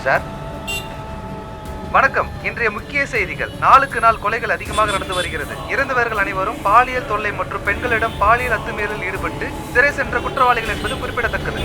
Sir. வணக்கம். இன்றைய முக்கிய செய்திகள். நாளுக்கு நாள் கொலைகள் அதிகமாக நடந்து வருகிறது. இறந்தவர்கள் அனைவரும் பாலியல் தொல்லை மற்றும் பெண்களிடம் பாலியல் அத்துமீறலில் ஈடுபட்டு சிறை சென்ற குற்றவாளிகள் என்பது குறிப்பிடத்தக்கது.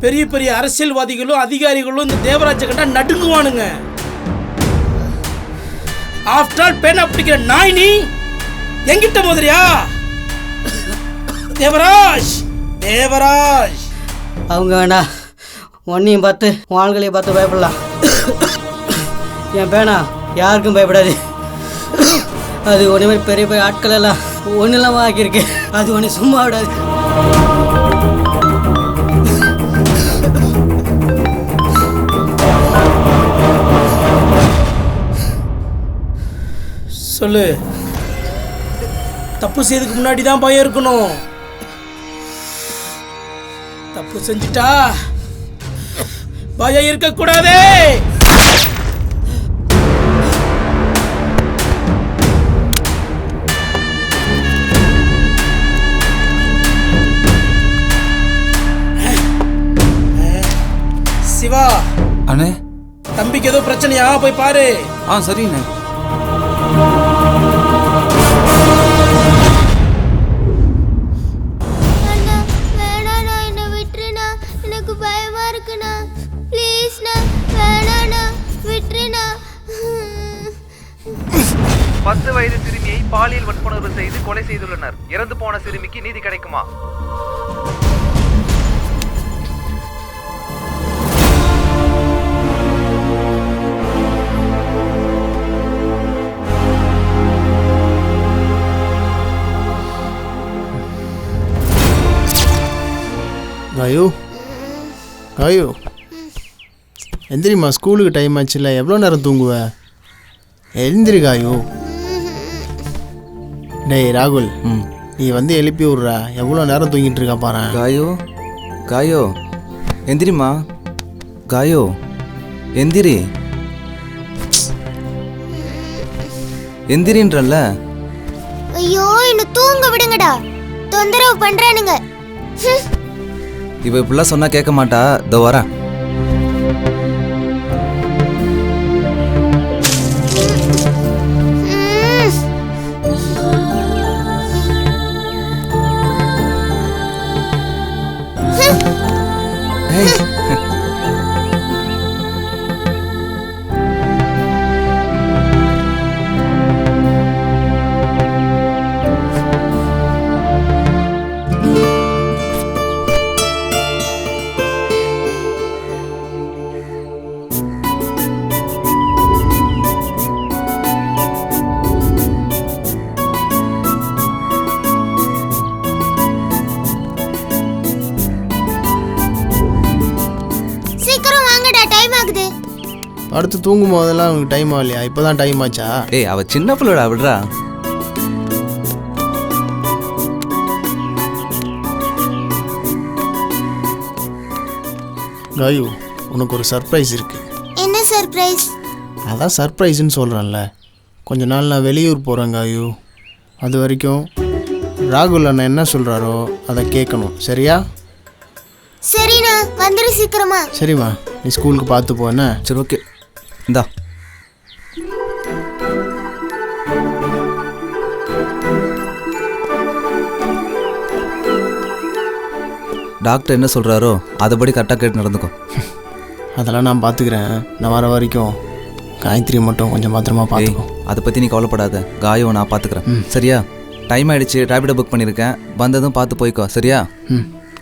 பெரிய பெரிய அரசியல்வாதிகளும் அதிகாரிகளும் இந்த தேவராஜ கண்டா நடுங்குவானுங்க. ஆஃப்டர் ஆல் பேனா பிடிக்கிற நாய் நீ எங்கிட்ட மோதிரியா? தேவராஜ் தேவராஜ் அவங்க வேண்டாம், ஒன்னையும் பார்த்து ஆள்களையும் பார்த்து பயப்படலாம். என் பேனா யாருக்கும் பயப்படாது. அது ஒன்று மாதிரி பெரிய பெரிய ஆட்கள் எல்லாம் ஒன்றும் இல்லாமல் ஆக்கியிருக்கு. அது ஒன்று சும்மா விடாது. சொல்லு. தப்பு செய்யறதுக்கு முன்னாடி தான் பயம் இருக்கணும். தப்பு செஞ்சுட்டா பயம் இருக்கக்கூடாதே. சிவா அண்ணே, தம்பிக்கு ஏதோ பிரச்சனையா? போய் பாரு. சரிண்ணே. அண்ணா வேணாண்ணா, என்னை விட்டுருண்ணா, எனக்கு பயமா இருக்குண்ணா. ப்ளீஸ்ண்ணா, வேணாண்ணா, விட்டுருண்ணா. 10 வயது சிறுமியை பாலியல் வன்புணர்வு செய்து கொலை செய்துள்ளனர். இறந்து போன சிறுமிக்கு நீதி கிடைக்குமா? காயு காயு எந்திரிம்மா, ஸ்கூலுக்கு டைம் ஆச்சுல்ல. எவ்வளோ நேரம் தூங்குவ? எழுந்திரி காயு. டேய் ராகுல், நீ வந்து எழுப்பி விட்றா. எவ்வளோ நேரம் தூங்கிட்டு இருக்கா பாரு. காயோ காயோ எந்திரிம்மா. காயோ எந்திரி, எந்திரின்றல்ல. ஐயோ, என்ன தூங்க விடுங்கடா, தொந்தரவு பண்றானுங்க. இவ இப்படிலாம் சொன்னா கேட்க மாட்டா. இதோ வரேன். அடுத்து தூங்கும் போதெல்லாம் உனக்கு டைம் ஆகலையா? இப்போ தான் டைம் ஆச்சா? ஏய், அவ சின்ன பிள்ளை விடுறா. காயு, உனக்கு ஒரு சர்ப்ரைஸ் இருக்கு. என்ன சர்ப்ரைஸ்? அதான் சர்ப்ரைஸ்ன்னு சொல்கிறேன்ல. கொஞ்ச நாள் நான் வெளியூர் போகிறேன் காயு. அது வரைக்கும் ராகுல் அண்ணன் என்ன சொல்கிறாரோ அதை கேட்கணும், சரியா? சரிண்ணா, வந்துரு சீக்கிரமா. சரிம்மா, நீ ஸ்கூலுக்கு பார்த்து போன. சரி, ஓகே. இந்தா. டாக்டர் என்ன சொல்கிறாரோ அதுபடி கரெக்டாக கேட்டு நடந்துக்கோ. அதெல்லாம் நான் பார்த்துக்கிறேன். நான் வர வரைக்கும் காயத்ரி மட்டும் கொஞ்சம் பத்திரமா பார்த்துக்கோ. அதை பற்றி நீ கவலைப்படாத. காயம் நான் பார்த்துக்கிறேன், சரியா? டைம் ஆகிடுச்சு, ரேபிடோ புக் பண்ணியிருக்கேன். வந்ததும் பார்த்து போய்க்கோ, சரியா?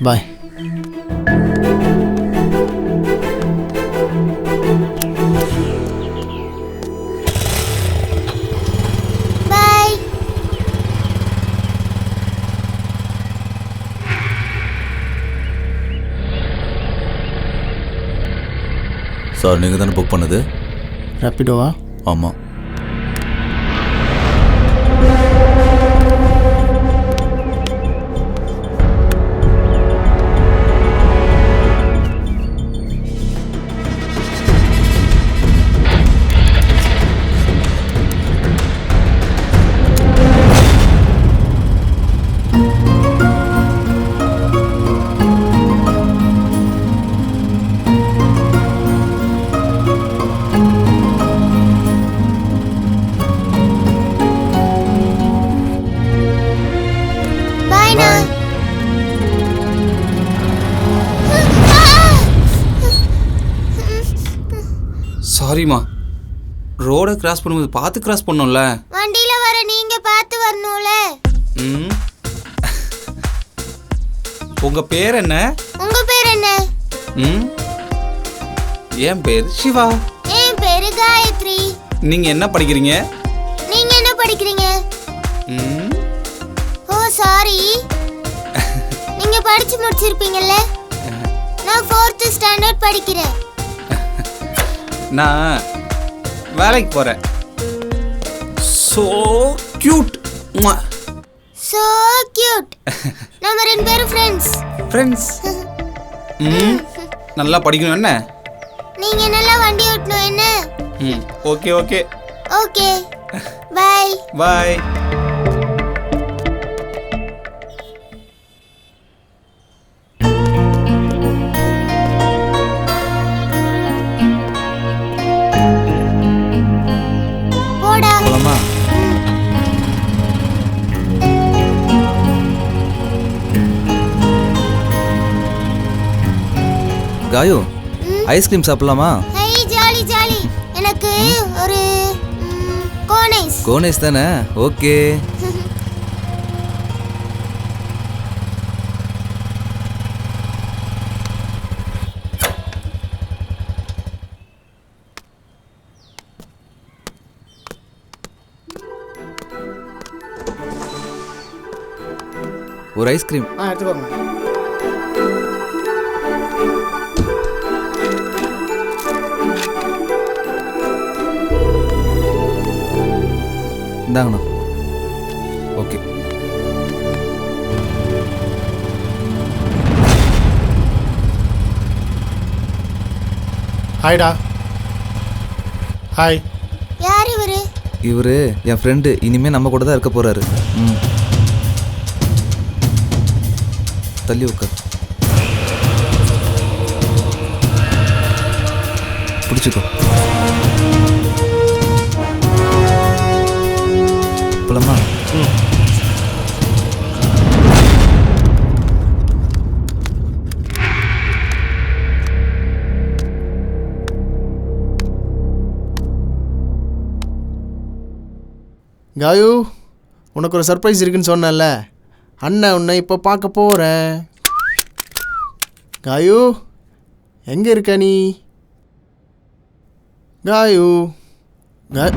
பாய். சார் நீங்கள் தானே புக் பண்ணது? ரேப்பிடோவா? ஆமாம். பாய்ண்ணா. சாரிம்மா, ரோடை கிராஸ் பண்ணும்போது பார்த்து கிராஸ் பண்ணோம்ல. வண்டியில வர நீங்க பார்த்து வரணும்ல. ம். உங்கள் பேர் என்ன? உங்க பேர் என்ன? ம். என் பேர் சிவா. என் பேரு காயத்ரி. நீங்கள் என்ன படிக்கிறீங்க? நீங்க என்ன படிக்கிறீங்க? ம். ஓ சாரி. நீங்க படிச்சு முடிச்சிருப்பீங்கல்ல? நான் 4th ஸ்டாண்டர்ட் படிக்கிறேன். நான் வேலைக்கு போகிறேன். So cute. So cute. நம்ம ரெண்டு பேரும் ஃப்ரெண்ட்ஸ். ஃப்ரெண்ட்ஸ். ம். நல்லா படிக்கணும் என்ன? நீங்க நல்லா வண்டி ஓட்டணும் என்ன? ம். Okay okay. ஓகே. பை. பாய். போடா. போலாமா? காயு, ஐஸ்கிரீம் சாப்பிடலாமா? Hi jolly jolly. எனக்கு ஒரு கோனைஸ். கோனேஸ் தானே? ஓகே. ஒரு ஐஸ்கிரீம். எடுத்துக்கோங்க. இந்தாங்கண்ணா. ஓகே. ஹாய்டா. ஹாய். யார் இவரு? இவரு என் ஃப்ரெண்டு. இனிமே நம்ம கூட தான் இருக்க போறாரு. ம். தள்ளி உட்கார். பிடிச்சிக்கோ. போலாமா? காயு, உனக்கு ஒரு சர்ப்ரைஸ் இருக்குன்னு சொன்னேன்ல, அண்ணன் உன்னை இப்போ பார்க்க போகிறேன். காயு, எங்கே இருக்க நீ? காயு. காயு.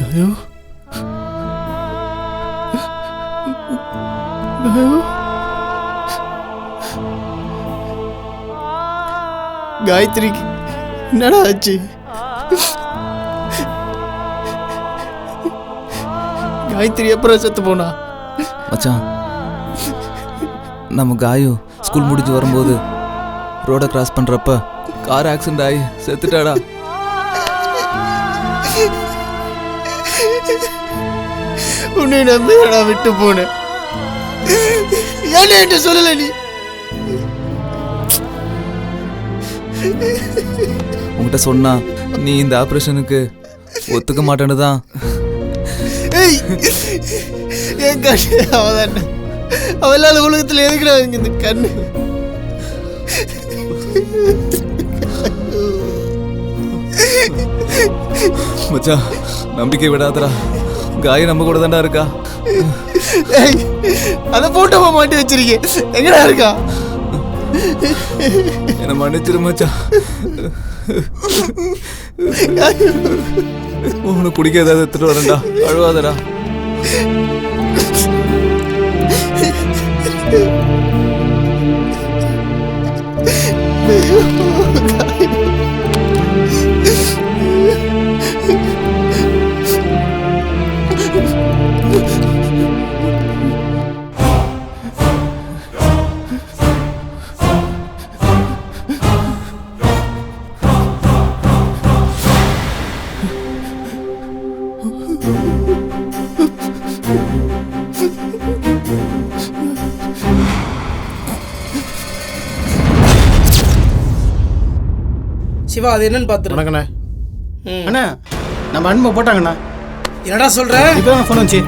காயு. காயத்ரிக்கு என்னடா ஆச்சு? காயத்ரி எப்பறம் செத்து போனா? மச்சான், நம்ம காயு ஸ்கூல் முடிஞ்சு வரும்போது ரோடை கிராஸ் பண்ணுறப்ப கார் ஆக்சிடென்ட் ஆகி செத்துட்டாடா. உன்னை நம்பி நான் விட்டு போனேன். என்ன சொல்லல நீ? உங்ககிட்ட சொன்னா நீ இந்த ஆப்ரேஷனுக்கு ஒத்துக்க மாட்டேன்னு தான். என் கண்ணு அவதான். அவ இல்லாத உலகத்தில் எதுக்குடா இந்த கண்ணு? மச்சான், நம்பிக்கை விடாதடா. காய் நம்ம கூட தான்டா இருக்கா. அதை போட்டோமா மாட்டி வச்சிருக்கேன். எங்கடா இருக்கா? என்னை மன்னிச்சிரு மச்சான். உனக்கு குடிக்க ஏதாவது எடுத்துட்டு வரேன்டா. அழுவாதடா. சிவா, அது என்னன்னு பார்த்துரு. வணக்கண்ணே. அண்ணா நம்ம அன்பை போட்டாங்கண்ணா. என்னடா சொல்ற? இப்போ தான் ஃபோன் வந்துச்சு.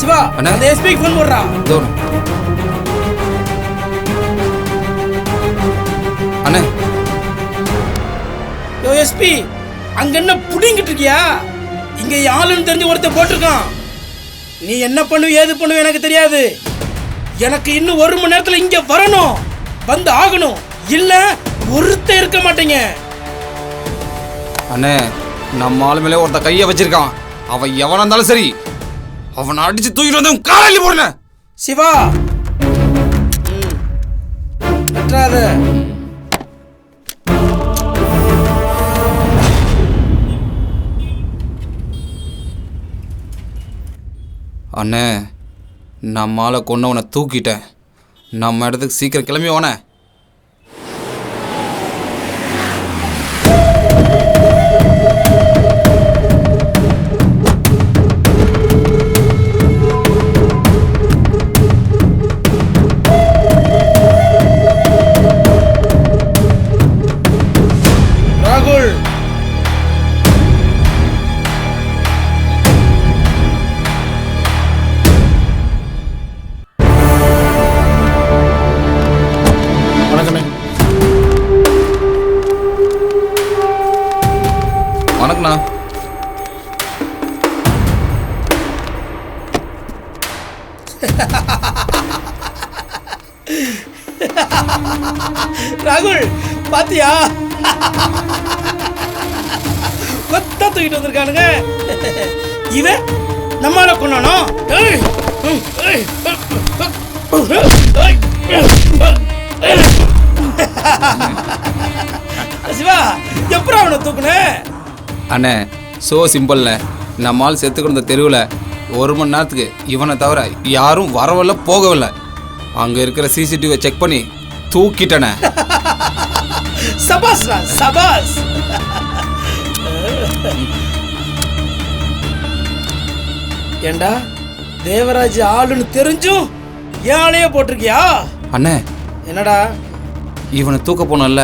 சிவா, அந்த எஸ்பிக்கு ஃபோன் போடுறா. அண்ணே. யோ எஸ்பி, அங்க என்ன புடிங்கிட்டு இருக்கியா? இங்க ஆளுன்னு தெரிஞ்சு ஒருத்தர் போட்டிருக்கான். நீ என்ன பண்ணுவ ஏது பண்ணுவ எனக்கு தெரியாது. எனக்கு இன்னும் 1 மணி நேரத்துல இங்க வரணும், வந்து ஆகணும். இல்ல ஒருத்தர் இருக்க மாட்டீங்க. அண்ணே, நம்ம ஆளு மேலே ஒருத்த கையை வச்சிருக்கான். அவன் எவனா இருந்தாலும் சரி, அவனை அடிச்சு தூக்கிட்டு வந்து காலையில் போடுன. சிவா, கற்றாத. அண்ணே, நம்ம ஆளை கொன்னவனை தூக்கிட்டேன். நம்ம இடத்துக்கு சீக்கிரம் கிளம்பி வானே. ராகுல், வணக்கண்ணா. ராகுல் பாத்தியா? கொத்தா தூக்கிட்டு வந்திருக்கானுங்க. இவன் நம்மால கொண்டானோ? சிவா, எப்பறம் அவனை தூக்குன? அண்ணே, சோ சிம்பிள்ண்ணே. நம்ம ஆள் செத்து கிடந்த தெருவில் 1 மணி நேரத்துக்கு இவனை தவிர யாரும் வரவில்லை, போகவில்லை. அங்கே இருக்கிற சிசிடிவியை செக் பண்ணி தூக்கிட்டனே. சபாஸ் சபாஸ். ஏண்டா, தேவராஜ் ஆளுன்னு தெரிஞ்சும் ஏழையே போட்டிருக்கியா? அண்ணே, என்னடா? இவனை தூக்க போனல,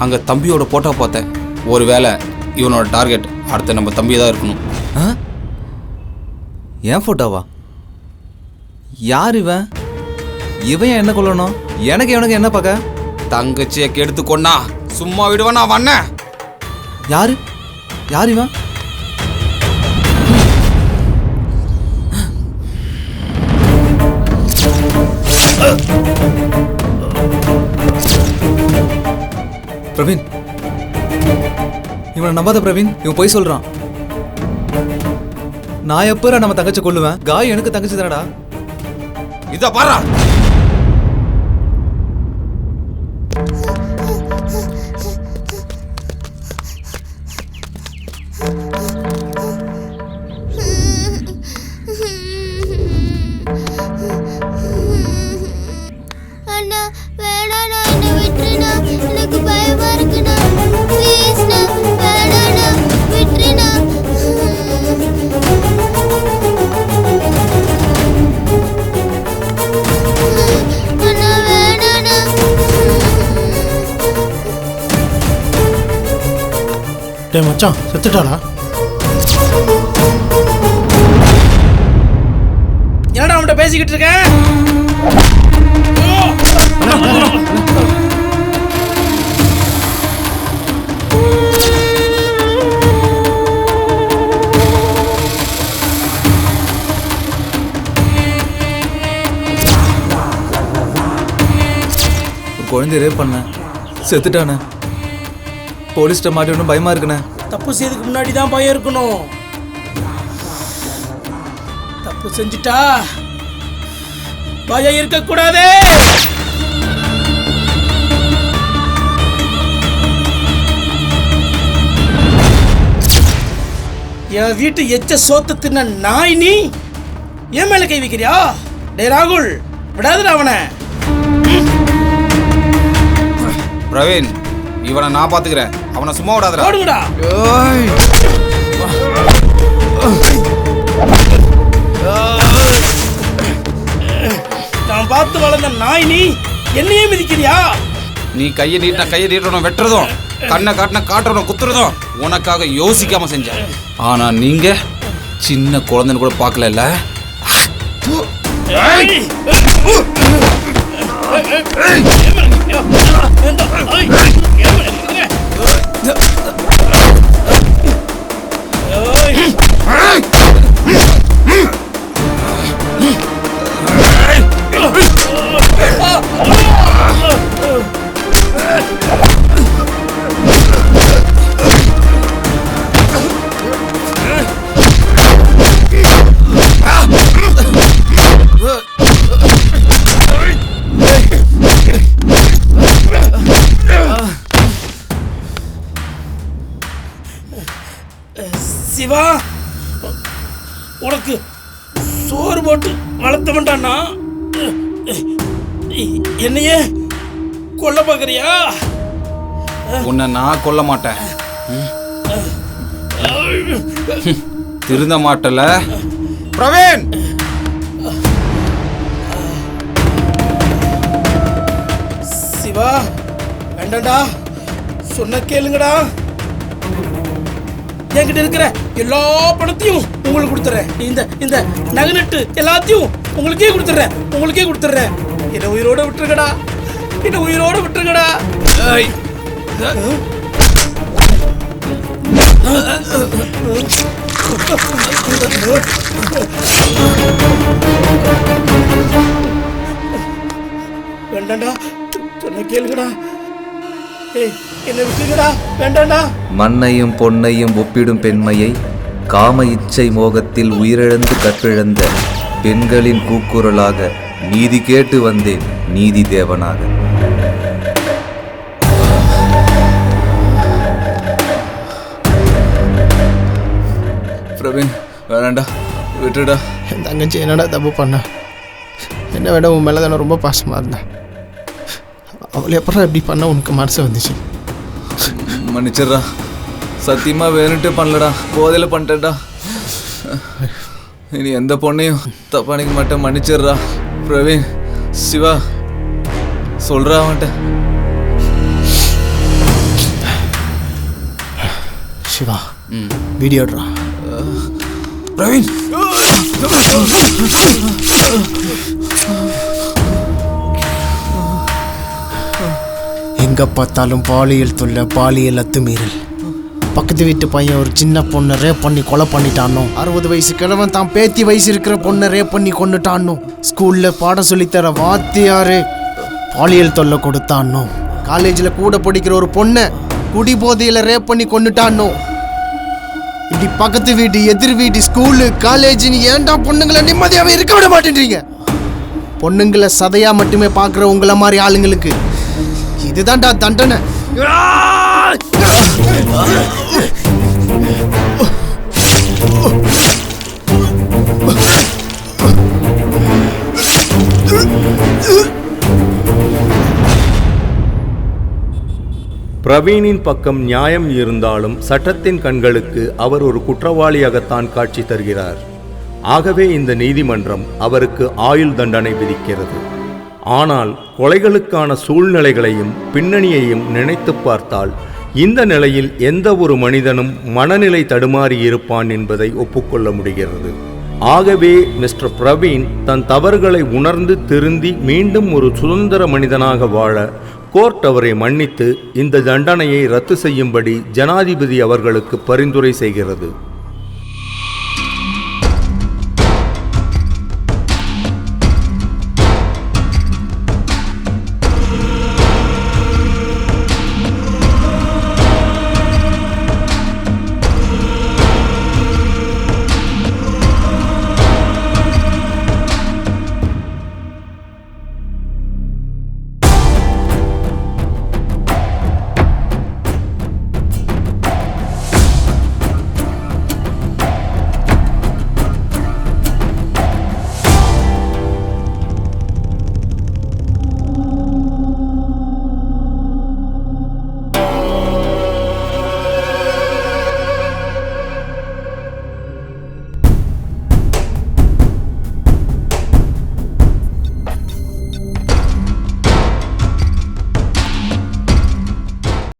அங்கே தம்பியோட போட்டோ பார்த்தேன். ஒருவேளை இவனோட டார்கெட் அடுத்த நம்ம தம்பி தான் இருக்கணும். ஏன் ஃபோட்டோவா? யார் இவன்? இவன் என்ன கொள்ளணும்? எனக்கு இவனுக்கு என்ன பார்க்க? தங்கச்சியை கெடுத்து கொன்னா சும்மா விடுவான் நான் வண்ண. யாரு யார் இவன்? பிரவீன், இவனை நம்பாத பிரவீன். இவன் போய் சொல்றான். நான் எப்ப நம்ம தங்கச்சி கொள்ளுவேன்? காய் எனக்கு தங்கச்சி தானடா. இத பாரா. அண்ணா வேணாண்ணா, என்னை விட்டுருண்ணா, எனக்கு பயமா இருக்குண்ணா. ப்ளீஸ்ண்ணா, வேணாண்ணா, விட்டுருண்ணா. அண்ணா வேணாண்ணா. டேய் மச்சான், செத்துட்டாடா. என்னடா அவன்கிட்ட பேசிக்கிட்டு இருக்கேன்? குழந்தை ரேப் பண்ணேன், செத்துட்டானே. போலீஸ்ட்ட மாட்டேன்னு பயமா இருக்குண்ணே. தப்பு செய்யறதுக்கு முன்னாடி தான் பயம் இருக்கணும். தப்பு செஞ்சுட்டா பயம் இருக்கக்கூடாதே. என் வீட்டு எச்ச சோத்த தின்ன நாய் நீ என் மேல கை வைக்கிறியா? டே ராகுல், விடாதுடா அவனை. பிரவீன், இவனை நான் பாத்துக்கிறேன். அவனை சும்மா விடாதடா. ஓடுங்கடா. நான் பார்த்து வளர்ந்த நாய் நீ என்னையே மிதிக்கிறியா? நீ கையை நீட்டணும், வெட்டுறதும் கண்ணை காட்டுறதும் குத்துறதும் உனக்காக யோசிக்காம செஞ்சேன். ஆனா நீங்க சின்ன குழந்தைன்னு கூட பார்க்கல. சிவா, உனக்கு சோறு போட்டு வளர்த்த வேண்டான்னா என்னையே கொல்ல பார்க்கறியா? உன்னை நான் கொல்ல மாட்டேன். திருந்த மாட்டல பிரவீன். சிவா, வேண்டாம்டா, சொன்ன கேளுங்கடா. என்கிட்ட இருக்கிற எல்லா பணத்தையும் உங்களுக்கு கொடுத்துறேன். இந்த நகை நட்டு எல்லாத்தையும் உங்களுக்கே கொடுத்துறேன். என்ன உயிரோட விட்டுருங்கடா. வேண்டாம்டா, சொன்ன கேளுங்கடா. என்ன விட்டுருங்கடா, வேண்டாம்டா. மண்ணையும் பொன்னையும் ஒப்பிடும் பெண்மையை காம இச்சை மோகத்தில் உயிரிழந்து கற்பிழந்த பெண்களின் கூக்குரலாக நீதி கேட்டு வந்தேன், நீதி தேவனாக. பிரவீன், வேண்டாண்டா, விட்டுடா. என் தங்கச்சி என்னடா தப்பு பண்ண? என்ன விட உன் மேலே தானே ரொம்ப பாசமாக இருந்தேன். அவளை எப்பறம் இப்படி பண்ண உனக்கு மனசு வந்துச்சு? மன்னிச்சிட்றா, சத்தியமா வேணுட்டு பண்ணலடா, போதையில பண்ணிட்டேன்டா. இனி எந்த பொண்ணையும் தப்பா நினைக்க மாட்டேன், மன்னிச்சிட்றா. பிரவீன், சிவா, சொல்றா அவன்கிட்ட. சிவா, வீடியோட்ரா. பிரவீன், எங்கே பார்த்தாலும் பாலியல் தொல்லை, பாலியல் அத்துமீறல். பக்கத்து வீட்டு பையன் ஒரு சின்ன பொண்ணை ரேப் பண்ணி கொலை பண்ணிட்டானோ. 60 வயசு கிழவன் தான் பேத்தி வயசு இருக்கிற பொண்ணை ரேப் பண்ணி கொண்டுட்டானோ. ஸ்கூலில் பாடம் சொல்லித்தர வாத்தியாரு பாலியல் தொல்லை கொடுத்தானோ. காலேஜில் கூட படிக்கிற ஒரு பொண்ணை குடி போதையில் ரேப் பண்ணி கொண்டுட்டானோ. இப்படி பக்கத்து வீடு, எதிர் வீடு, ஸ்கூலு, காலேஜின்னு ஏன்டா பொண்ணுங்களை நிம்மதியாகவே இருக்க விட மாட்டேன்றீங்க? பொண்ணுங்களை சதையாக மட்டுமே பார்க்குற உங்களை மாதிரி ஆளுங்களுக்கு இதுதான்டா தண்டனை. பிரவீனின் பக்கம் நியாயம் இருந்தாலும் சட்டத்தின் கண்களுக்கு அவர் ஒரு குற்றவாளியாகத்தான் காட்சி தருகிறார். ஆகவே இந்த நீதிமன்றம் அவருக்கு ஆயுள் தண்டனை விதிக்கிறது. ஆனால் கொலைகளுக்கான சூழ்நிலைகளையும் பின்னணியையும் நினைத்து பார்த்தால் இந்த நிலையில் எந்த ஒரு மனிதனும் மனநிலை தடுமாறி இருப்பான் என்பதை ஒப்புக்கொள்ள முடிகிறது. ஆகவே மிஸ்டர் பிரவீன் தன் தவறுகளை உணர்ந்து திருந்தி மீண்டும் ஒரு சுதந்திர மனிதனாக வாழ கோர்ட் அவரை மன்னித்து இந்த தண்டனையை ரத்து செய்யும்படி ஜனாதிபதி அவர்களுக்கு பரிந்துரை செய்கிறது.